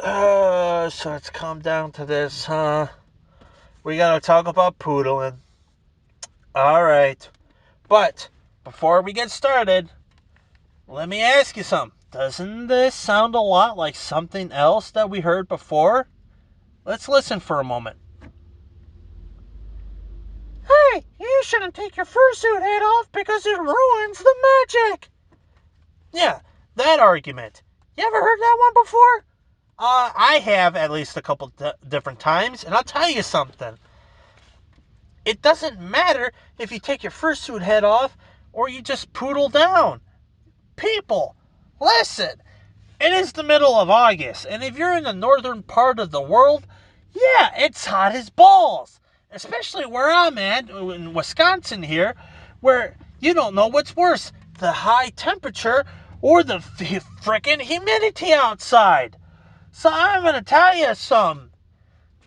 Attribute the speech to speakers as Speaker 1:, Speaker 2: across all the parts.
Speaker 1: So let's come down to this, huh? We gotta talk about poodling. Alright. But, before we get started, let me ask you something. Doesn't this sound a lot like something else that we heard before? Let's listen for a moment. Hey, you shouldn't take your fursuit hat off because it ruins the magic. Yeah, that argument. You ever heard that one before? I have at least a couple different times, and I'll tell you something. It doesn't matter if you take your fursuit head off or you just poodle down. People, listen. It is the middle of August, and if you're in the northern part of the world, yeah, it's hot as balls. Especially where I'm at, in Wisconsin here, where you don't know what's worse, the high temperature or the frickin' humidity outside. So I'm going to tell you something.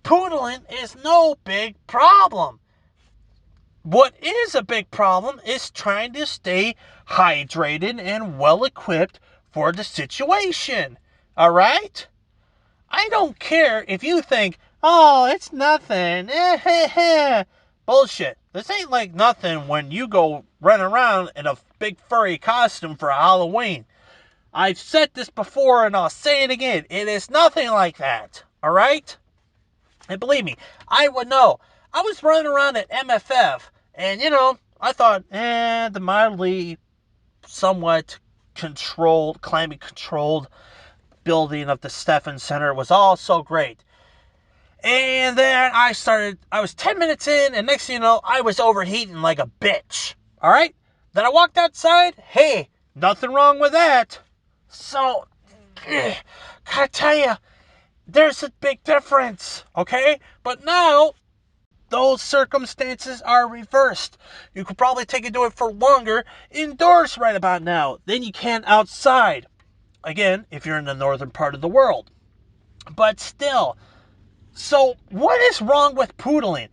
Speaker 1: Poodling is no big problem. What is a big problem is trying to stay hydrated and well equipped for the situation. All right? I don't care if you think, oh, it's nothing. Bullshit. This ain't like nothing when you go run around in a big furry costume for Halloween. I've said this before and I'll say it again. It is nothing like that. All right? And believe me, I would know. I was running around at MFF, and, I thought, the mildly, somewhat controlled, climate-controlled building of the Stephan Center was all so great. And then I was 10 minutes in, and next thing you know, I was overheating like a bitch. All right? Then I walked outside. Hey, nothing wrong with that. So, gotta tell you, there's a big difference, okay? But now, those circumstances are reversed. You could probably take and do it for longer indoors right about now than you can outside. Again, if you're in the northern part of the world. But still, so what is wrong with poodling?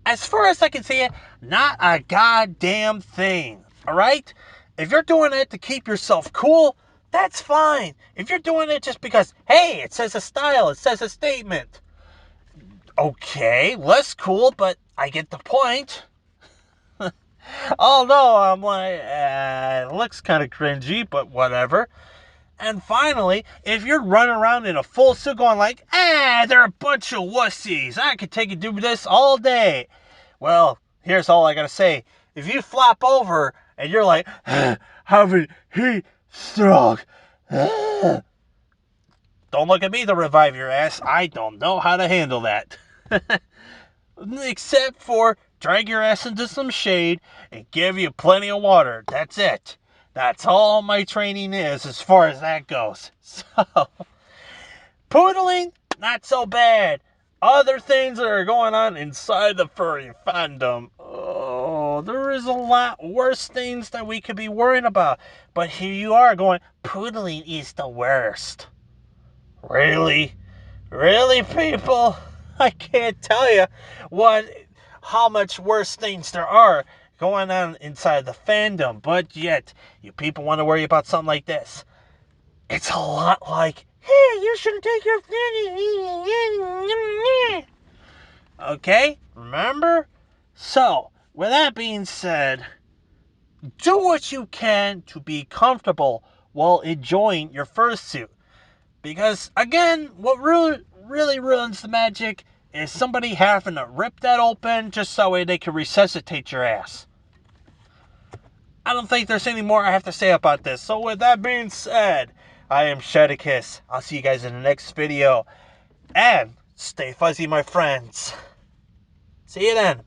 Speaker 1: As far as I can see it, not a goddamn thing, all right? If you're doing it to keep yourself cool, that's fine. If you're doing it just because, hey, it says a style, it says a statement, okay, less cool, but I get the point. Oh no, I'm like, it looks kind of cringy, but whatever. And finally, if you're running around in a full suit going like, they're a bunch of wussies, I could take and do this all day. Well, here's all I gotta say. If you flop over and you're like, having heat stroke, don't look at me to revive your ass. I don't know how to handle that. Except for drag your ass into some shade and give you plenty of water. That's it. That's all my training is as far as that goes. So, poodling, not so bad. Other things that are going on inside the furry fandom. Oh, there is a lot worse things that we could be worrying about. But here you are going, poodling is the worst. Really? Really, people? I can't tell you how much worse things there are going on inside the fandom, but yet you people want to worry about something like this. It's a lot like, hey, you shouldn't take your... Okay, remember? So, with that being said, do what you can to be comfortable while enjoying your fursuit. Because, again, what really ruins the magic is somebody having to rip that open just so they can resuscitate your ass. I don't think there's any more I have to say about this. So with that being said, I am Shedicus. I'll see you guys in the next video. And stay fuzzy, my friends. See you then.